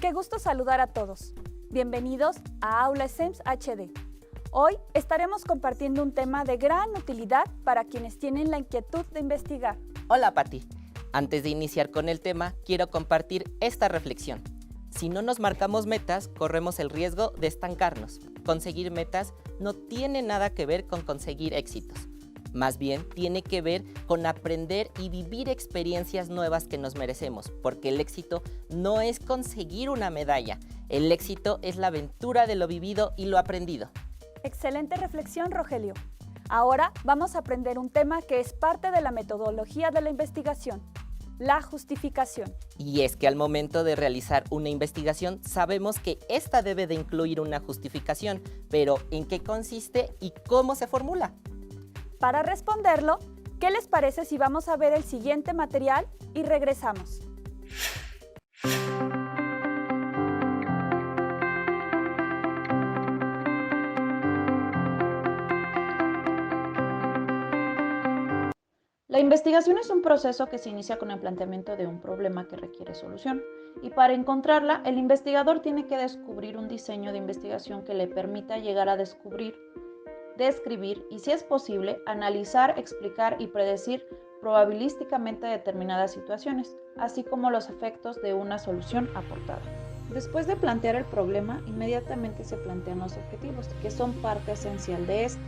Qué gusto saludar a todos. Bienvenidos a Aula SEMS HD. Hoy estaremos compartiendo un tema de gran utilidad para quienes tienen la inquietud de investigar. Hola Pati, antes de iniciar con el tema, quiero compartir esta reflexión. Si no nos marcamos metas, corremos el riesgo de estancarnos. Conseguir metas no tiene nada que ver con conseguir éxitos. Más bien, tiene que ver con aprender y vivir experiencias nuevas que nos merecemos, porque el éxito no es conseguir una medalla. El éxito es la aventura de lo vivido y lo aprendido. Excelente reflexión, Rogelio. Ahora vamos a aprender un tema que es parte de la metodología de la investigación, la justificación. Y es que al momento de realizar una investigación, sabemos que esta debe de incluir una justificación, pero ¿en qué consiste y cómo se formula? Para responderlo, ¿qué les parece si vamos a ver el siguiente material y regresamos? La investigación es un proceso que se inicia con el planteamiento de un problema que requiere solución, y para encontrarla, el investigador tiene que descubrir un diseño de investigación que le permita llegar a descubrir, describir y, si es posible, analizar, explicar y predecir probabilísticamente determinadas situaciones, así como los efectos de una solución aportada. Después de plantear el problema, inmediatamente se plantean los objetivos, que son parte esencial de este.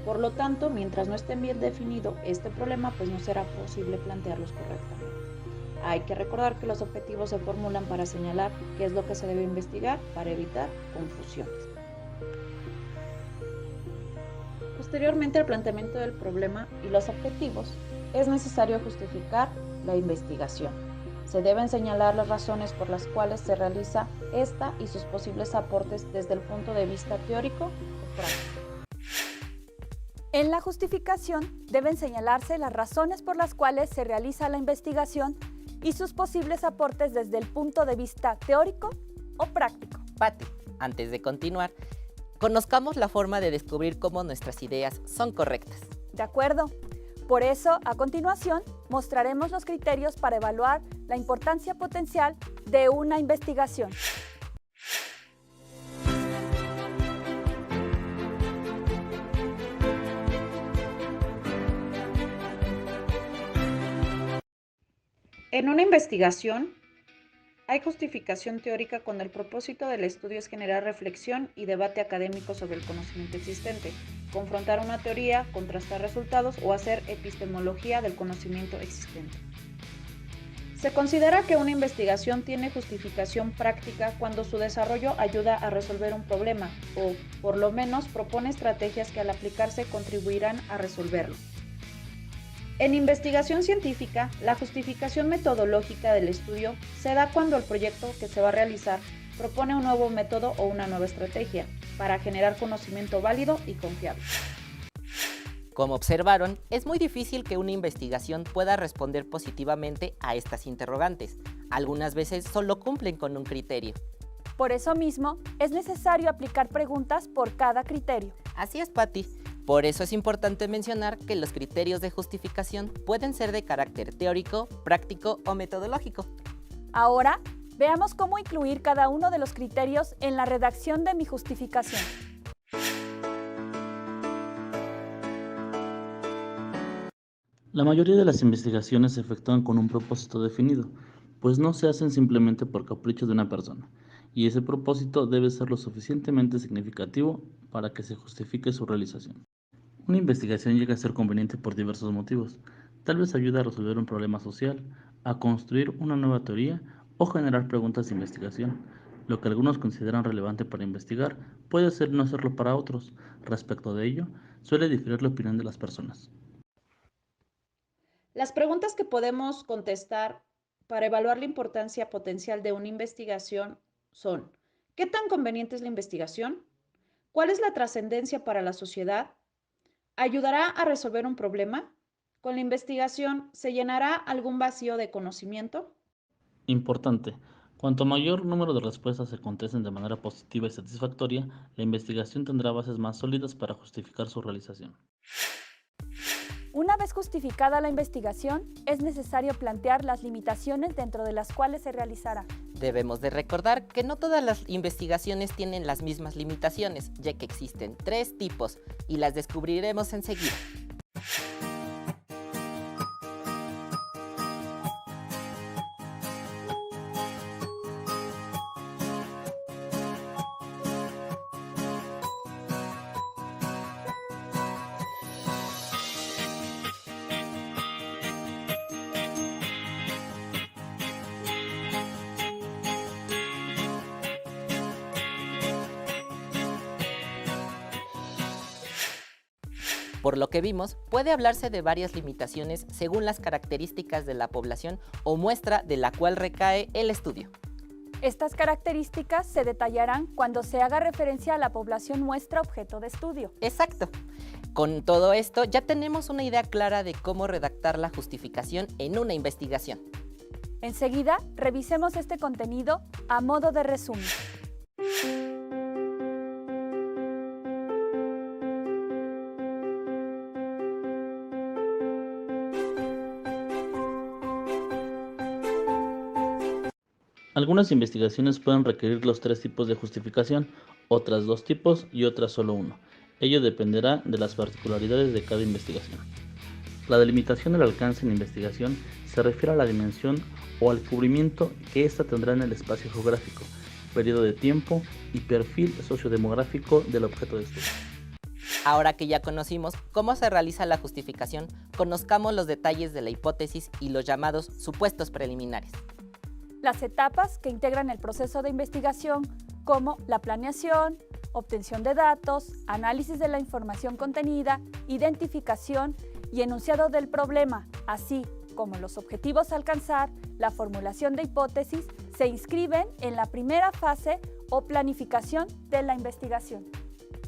Por lo tanto, mientras no esté bien definido este problema, pues no será posible plantearlos correctamente. Hay que recordar que los objetivos se formulan para señalar qué es lo que se debe investigar para evitar confusiones. Posteriormente al planteamiento del problema y los objetivos, es necesario justificar la investigación. Se deben señalar las razones por las cuales se realiza esta y sus posibles aportes desde el punto de vista teórico o práctico. En la justificación deben señalarse las razones por las cuales se realiza la investigación y sus posibles aportes desde el punto de vista teórico o práctico. Pati, antes de continuar, conozcamos la forma de descubrir cómo nuestras ideas son correctas. ¿De acuerdo? Por eso, a continuación, mostraremos los criterios para evaluar la importancia potencial de una investigación. En una investigación, hay justificación teórica cuando el propósito del estudio es generar reflexión y debate académico sobre el conocimiento existente, confrontar una teoría, contrastar resultados o hacer epistemología del conocimiento existente. Se considera que una investigación tiene justificación práctica cuando su desarrollo ayuda a resolver un problema o, por lo menos, propone estrategias que al aplicarse contribuirán a resolverlo. En investigación científica, la justificación metodológica del estudio se da cuando el proyecto que se va a realizar propone un nuevo método o una nueva estrategia para generar conocimiento válido y confiable. Como observaron, es muy difícil que una investigación pueda responder positivamente a estas interrogantes. Algunas veces solo cumplen con un criterio. Por eso mismo, es necesario aplicar preguntas por cada criterio. Así es, Pati. Por eso es importante mencionar que los criterios de justificación pueden ser de carácter teórico, práctico o metodológico. Ahora, veamos cómo incluir cada uno de los criterios en la redacción de mi justificación. La mayoría de las investigaciones se efectúan con un propósito definido, pues no se hacen simplemente por capricho de una persona, y ese propósito debe ser lo suficientemente significativo para que se justifique su realización. Una investigación llega a ser conveniente por diversos motivos. Tal vez ayude a resolver un problema social, a construir una nueva teoría o generar preguntas de investigación. Lo que algunos consideran relevante para investigar puede ser no serlo para otros. Respecto de ello, suele diferir la opinión de las personas. Las preguntas que podemos contestar para evaluar la importancia potencial de una investigación son: ¿qué tan conveniente es la investigación? ¿Cuál es la trascendencia para la sociedad? ¿Ayudará a resolver un problema? ¿Con la investigación se llenará algún vacío de conocimiento? Importante. Cuanto mayor número de respuestas se contesten de manera positiva y satisfactoria, la investigación tendrá bases más sólidas para justificar su realización. Una vez justificada la investigación, es necesario plantear las limitaciones dentro de las cuales se realizará. Debemos de recordar que no todas las investigaciones tienen las mismas limitaciones, ya que existen 3 tipos y las descubriremos enseguida. Por lo que vimos, puede hablarse de varias limitaciones según las características de la población o muestra de la cual recae el estudio. Estas características se detallarán cuando se haga referencia a la población muestra objeto de estudio. Exacto. Con todo esto ya tenemos una idea clara de cómo redactar la justificación en una investigación. Enseguida, revisemos este contenido a modo de resumen. Algunas investigaciones pueden requerir los 3 tipos de justificación, otras 2 tipos y otras solo 1. Ello dependerá de las particularidades de cada investigación. La delimitación del alcance en investigación se refiere a la dimensión o al cubrimiento que ésta tendrá en el espacio geográfico, periodo de tiempo y perfil sociodemográfico del objeto de estudio. Ahora que ya conocimos cómo se realiza la justificación, conozcamos los detalles de la hipótesis y los llamados supuestos preliminares. Las etapas que integran el proceso de investigación, como la planeación, obtención de datos, análisis de la información contenida, identificación y enunciado del problema, así como los objetivos a alcanzar, la formulación de hipótesis, se inscriben en la primera fase o planificación de la investigación.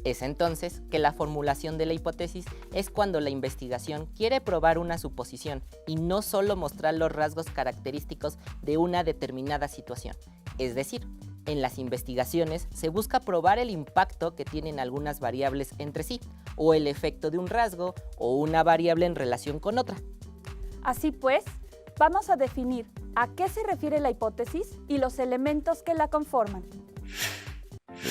Es entonces que la formulación de la hipótesis es cuando la investigación quiere probar una suposición y no solo mostrar los rasgos característicos de una determinada situación. Es decir, en las investigaciones se busca probar el impacto que tienen algunas variables entre sí, o el efecto de un rasgo o una variable en relación con otra. Así pues, vamos a definir a qué se refiere la hipótesis y los elementos que la conforman.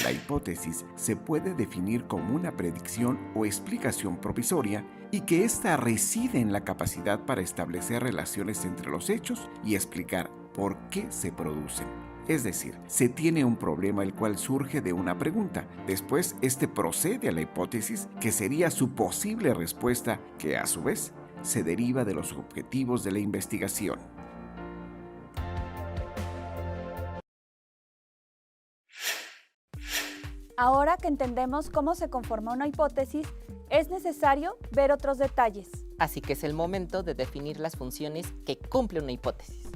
La hipótesis se puede definir como una predicción o explicación provisoria y que ésta reside en la capacidad para establecer relaciones entre los hechos y explicar por qué se producen. Es decir, se tiene un problema el cual surge de una pregunta. Después, este procede a la hipótesis, que sería su posible respuesta, que a su vez se deriva de los objetivos de la investigación. Ahora que entendemos cómo se conforma una hipótesis, es necesario ver otros detalles. Así que es el momento de definir las funciones que cumple una hipótesis.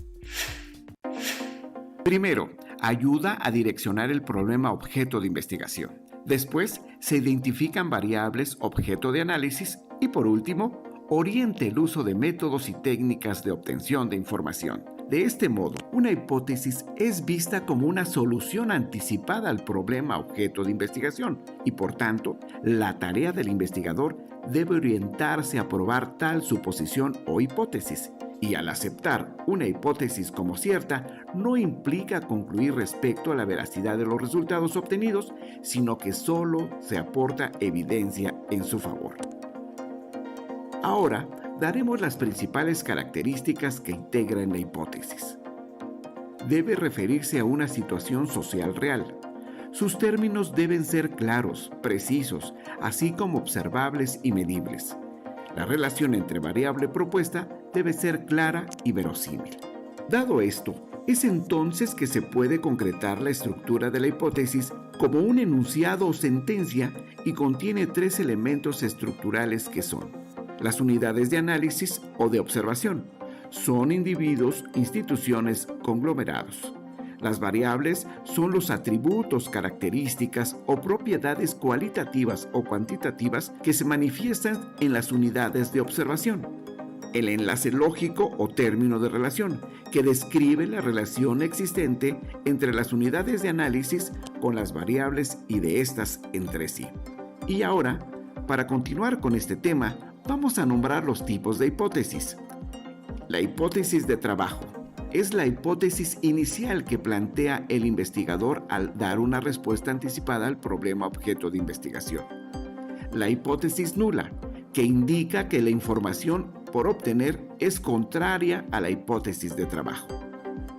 Primero, ayuda a direccionar el problema objeto de investigación. Después, se identifican variables objeto de análisis y por último, orienta el uso de métodos y técnicas de obtención de información. De este modo, una hipótesis es vista como una solución anticipada al problema objeto de investigación y, por tanto, la tarea del investigador debe orientarse a probar tal suposición o hipótesis. Y al aceptar una hipótesis como cierta, no implica concluir respecto a la veracidad de los resultados obtenidos, sino que solo se aporta evidencia en su favor. Ahora, daremos las principales características que integran la hipótesis. Debe referirse a una situación social real. Sus términos deben ser claros, precisos, así como observables y medibles. La relación entre variable propuesta debe ser clara y verosímil. Dado esto, es entonces que se puede concretar la estructura de la hipótesis como un enunciado o sentencia y contiene 3 elementos estructurales que son las unidades de análisis o de observación. Son individuos, instituciones, conglomerados. Las variables son los atributos, características o propiedades cualitativas o cuantitativas que se manifiestan en las unidades de observación. El enlace lógico o término de relación, que describe la relación existente entre las unidades de análisis con las variables y de estas entre sí. Y ahora, para continuar con este tema, vamos a nombrar los tipos de hipótesis. La hipótesis de trabajo. es la hipótesis inicial que plantea el investigador al dar una respuesta anticipada al problema objeto de investigación. La hipótesis nula, que indica que la información por obtener es contraria a la hipótesis de trabajo.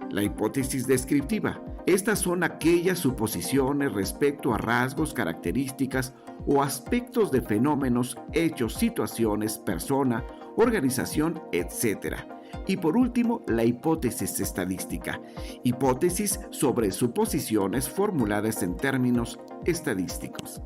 La hipótesis descriptiva. Estas son aquellas suposiciones respecto a rasgos, características o aspectos de fenómenos, hechos, situaciones, persona, organización, etc. Y por último, la hipótesis estadística. Hipótesis sobre suposiciones formuladas en términos estadísticos.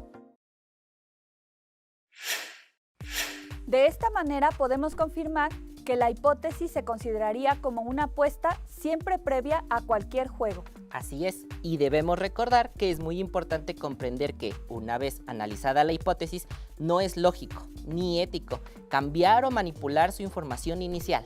De esta manera podemos confirmar que la hipótesis se consideraría como una apuesta siempre previa a cualquier juego. Así es, y debemos recordar que es muy importante comprender que, una vez analizada la hipótesis, no es lógico ni ético cambiar o manipular su información inicial.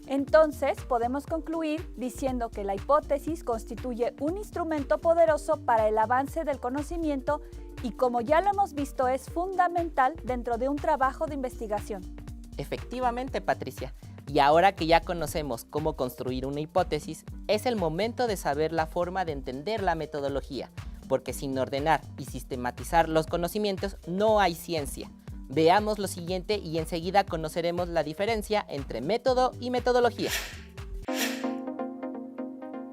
Entonces, podemos concluir diciendo que la hipótesis constituye un instrumento poderoso para el avance del conocimiento y, como ya lo hemos visto, es fundamental dentro de un trabajo de investigación. Efectivamente, Patricia. Y ahora que ya conocemos cómo construir una hipótesis, es el momento de saber la forma de entender la metodología, porque sin ordenar y sistematizar los conocimientos no hay ciencia. Veamos lo siguiente y enseguida conoceremos la diferencia entre método y metodología.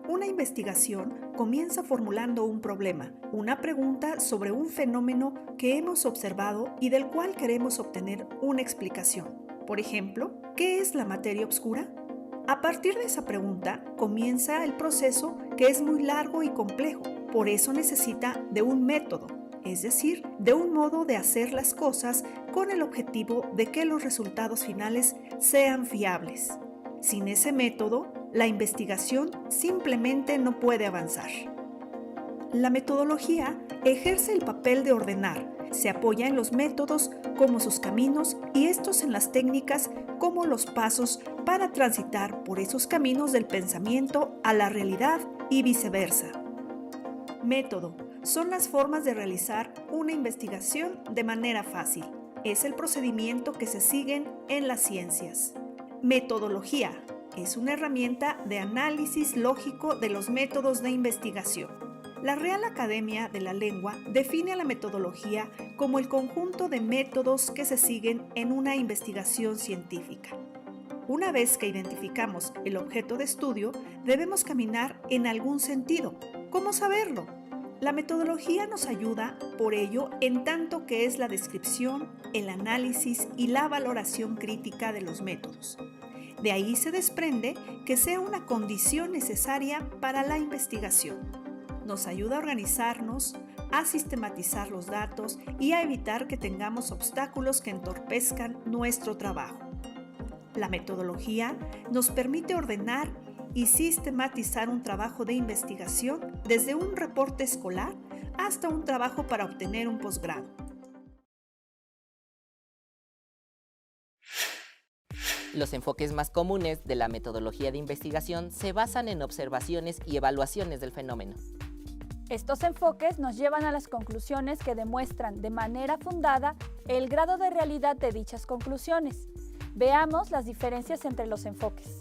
Una investigación comienza formulando un problema, una pregunta sobre un fenómeno que hemos observado y del cual queremos obtener una explicación. Por ejemplo, ¿qué es la materia oscura? A partir de esa pregunta comienza el proceso, que es muy largo y complejo. Por eso necesita de un método, es decir, de un modo de hacer las cosas con el objetivo de que los resultados finales sean fiables. Sin ese método, la investigación simplemente no puede avanzar. La metodología ejerce el papel de ordenar. Se apoya en los métodos como sus caminos y estos en las técnicas como los pasos para transitar por esos caminos del pensamiento a la realidad y viceversa. Método son las formas de realizar una investigación de manera fácil. Es el procedimiento que se siguen en las ciencias. Metodología es una herramienta de análisis lógico de los métodos de investigación. La Real Academia de la Lengua define a la metodología como el conjunto de métodos que se siguen en una investigación científica. Una vez que identificamos el objeto de estudio, debemos caminar en algún sentido. ¿Cómo saberlo? La metodología nos ayuda, por ello, en tanto que es la descripción, el análisis y la valoración crítica de los métodos. De ahí se desprende que sea una condición necesaria para la investigación. Nos ayuda a organizarnos, a sistematizar los datos y a evitar que tengamos obstáculos que entorpezcan nuestro trabajo. La metodología nos permite ordenar y sistematizar un trabajo de investigación desde un reporte escolar hasta un trabajo para obtener un posgrado. Los enfoques más comunes de la metodología de investigación se basan en observaciones y evaluaciones del fenómeno. Estos enfoques nos llevan a las conclusiones que demuestran de manera fundada el grado de realidad de dichas conclusiones. Veamos las diferencias entre los enfoques.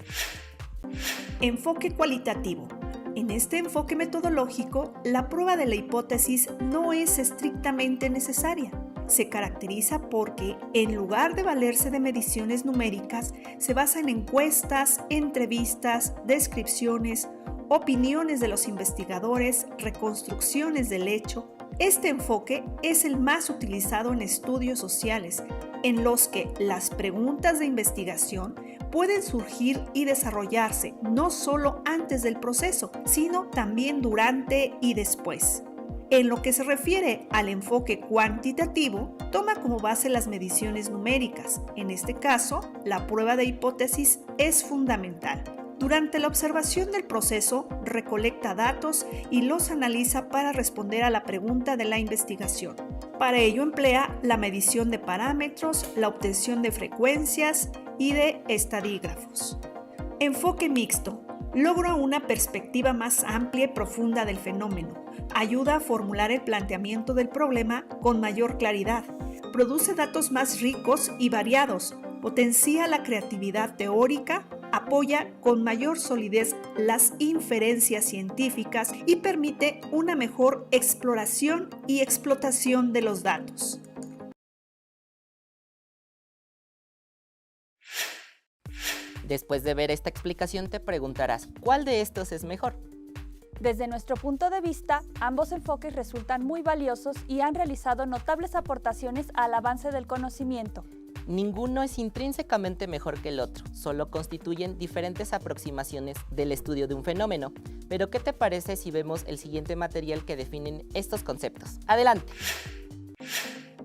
Enfoque cualitativo. En este enfoque metodológico, la prueba de la hipótesis no es estrictamente necesaria. Se caracteriza porque, en lugar de valerse de mediciones numéricas, se basa en encuestas, entrevistas, descripciones, opiniones de los investigadores, reconstrucciones del hecho. Este enfoque es el más utilizado en estudios sociales, en los que las preguntas de investigación pueden surgir y desarrollarse no solo antes del proceso, sino también durante y después. En lo que se refiere al enfoque cuantitativo, toma como base las mediciones numéricas. En este caso, la prueba de hipótesis es fundamental. Durante la observación del proceso, recolecta datos y los analiza para responder a la pregunta de la investigación. Para ello emplea la medición de parámetros, la obtención de frecuencias y de estadígrafos. Enfoque mixto. Logra una perspectiva más amplia y profunda del fenómeno. Ayuda a formular el planteamiento del problema con mayor claridad. Produce datos más ricos y variados. Potencia la creatividad teórica. apoya con mayor solidez las inferencias científicas y permite una mejor exploración y explotación de los datos. Después de ver esta explicación te preguntarás, ¿cuál de estos es mejor? Desde nuestro punto de vista, ambos enfoques resultan muy valiosos y han realizado notables aportaciones al avance del conocimiento. Ninguno es intrínsecamente mejor que el otro, solo constituyen diferentes aproximaciones del estudio de un fenómeno. Pero ¿qué te parece si vemos el siguiente material que definen estos conceptos? ¡Adelante!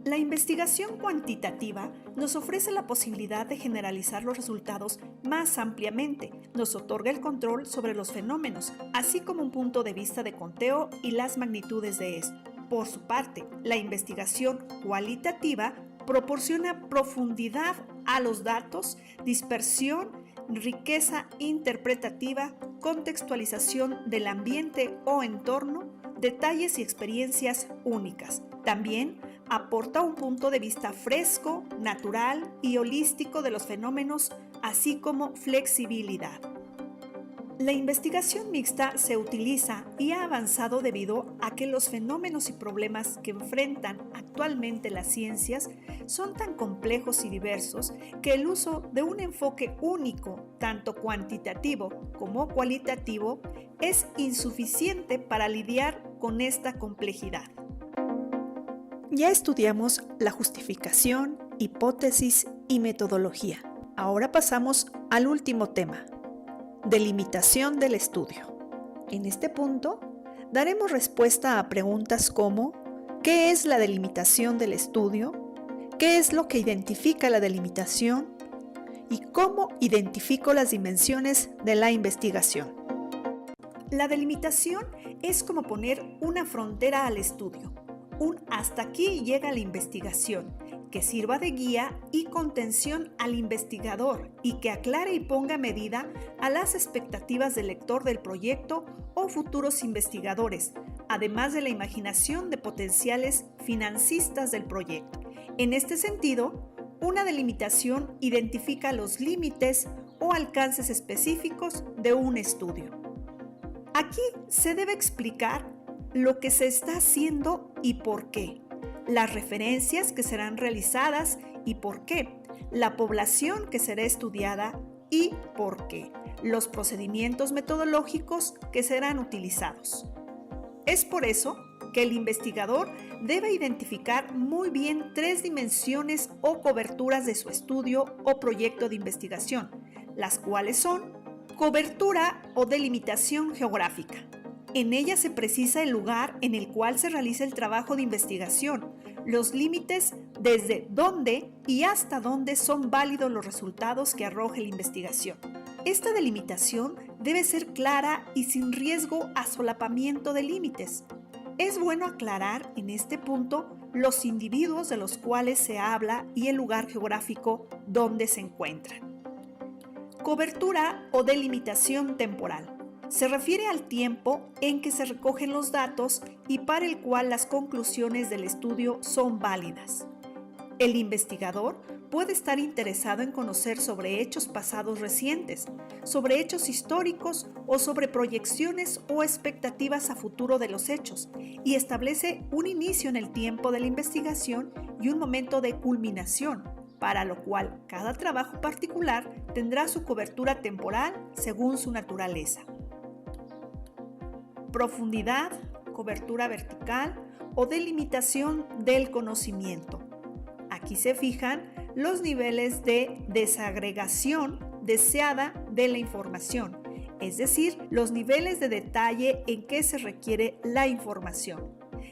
La investigación cuantitativa nos ofrece la posibilidad de generalizar los resultados más ampliamente, nos otorga el control sobre los fenómenos, así como un punto de vista de conteo y las magnitudes de esto. Por su parte, la investigación cualitativa proporciona profundidad a los datos, dispersión, riqueza interpretativa, contextualización del ambiente o entorno, detalles y experiencias únicas. También aporta un punto de vista fresco, natural y holístico de los fenómenos, así como flexibilidad. La investigación mixta se utiliza y ha avanzado debido a que los fenómenos y problemas que enfrentan actualmente las ciencias son tan complejos y diversos que el uso de un enfoque único, tanto cuantitativo como cualitativo, es insuficiente para lidiar con esta complejidad. Ya estudiamos la justificación, hipótesis y metodología. Ahora pasamos al último tema: delimitación del estudio. En este punto, daremos respuesta a preguntas como: ¿qué es la delimitación del estudio? ¿Qué es lo que identifica la delimitación? ¿Y cómo identifico las dimensiones de la investigación? La delimitación es como poner una frontera al estudio. Un hasta aquí llega la investigación, que sirva de guía y contención al investigador y que aclare y ponga medida a las expectativas del lector del proyecto o futuros investigadores, además de la imaginación de potenciales financistas del proyecto. En este sentido, una delimitación identifica los límites o alcances específicos de un estudio. Aquí se debe explicar lo que se está haciendo y por qué, las referencias que serán realizadas y por qué, la población que será estudiada y por qué, los procedimientos metodológicos que serán utilizados. Es por eso que el investigador debe identificar muy bien 3 dimensiones o coberturas de su estudio o proyecto de investigación, las cuales son: cobertura o delimitación geográfica. En ella se precisa el lugar en el cual se realiza el trabajo de investigación, los límites desde dónde y hasta dónde son válidos los resultados que arroje la investigación. Esta delimitación debe ser clara y sin riesgo a solapamiento de límites. Es bueno aclarar en este punto los individuos de los cuales se habla y el lugar geográfico donde se encuentran. Cobertura o delimitación temporal. Se refiere al tiempo en que se recogen los datos y para el cual las conclusiones del estudio son válidas. El investigador puede estar interesado en conocer sobre hechos pasados recientes, sobre hechos históricos o sobre proyecciones o expectativas a futuro de los hechos, y establece un inicio en el tiempo de la investigación y un momento de culminación, para lo cual cada trabajo particular tendrá su cobertura temporal según su naturaleza. Profundidad, cobertura vertical o delimitación del conocimiento. Aquí se fijan los niveles de desagregación deseada de la información, es decir, los niveles de detalle en que se requiere la información.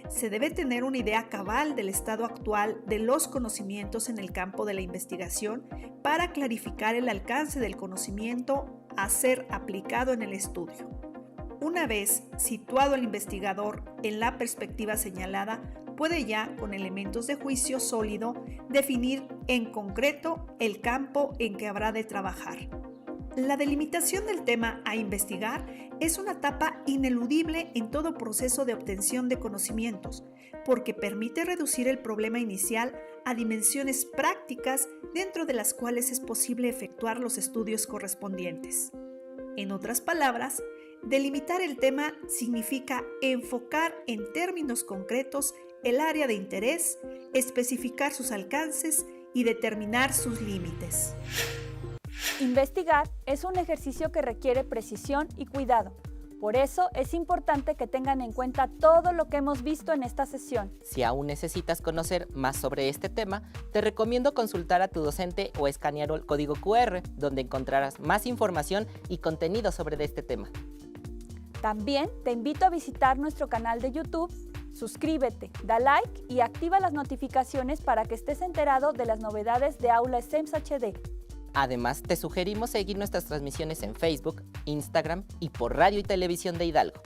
Se debe tener una idea cabal del estado actual de los conocimientos en el campo de la investigación para clarificar el alcance del conocimiento a ser aplicado en el estudio. Una vez situado el investigador en la perspectiva señalada, puede ya, con elementos de juicio sólido, definir en concreto el campo en que habrá de trabajar. La delimitación del tema a investigar es una etapa ineludible en todo proceso de obtención de conocimientos, porque permite reducir el problema inicial a dimensiones prácticas dentro de las cuales es posible efectuar los estudios correspondientes. En otras palabras, delimitar el tema significa enfocar en términos concretos el área de interés, especificar sus alcances y determinar sus límites. Investigar es un ejercicio que requiere precisión y cuidado. Por eso es importante que tengan en cuenta todo lo que hemos visto en esta sesión. Si aún necesitas conocer más sobre este tema, te recomiendo consultar a tu docente o escanear el código QR, donde encontrarás más información y contenido sobre este tema. También te invito a visitar nuestro canal de YouTube. Suscríbete, da like y activa las notificaciones para que estés enterado de las novedades de Aula STEM HD. Además, te sugerimos seguir nuestras transmisiones en Facebook, Instagram y por radio y televisión de Hidalgo.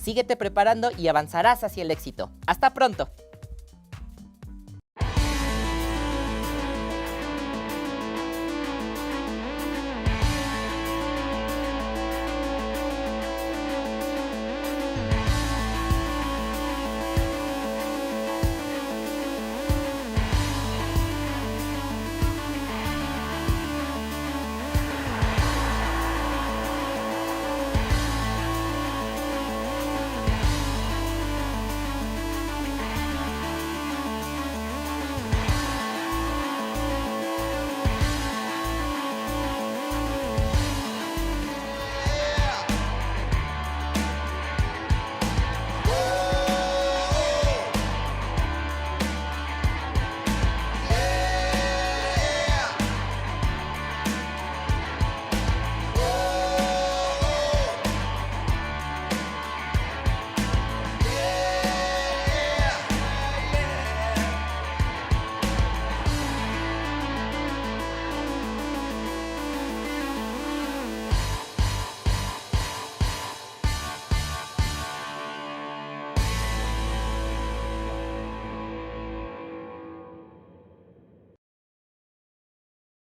Síguete preparando y avanzarás hacia el éxito. ¡Hasta pronto!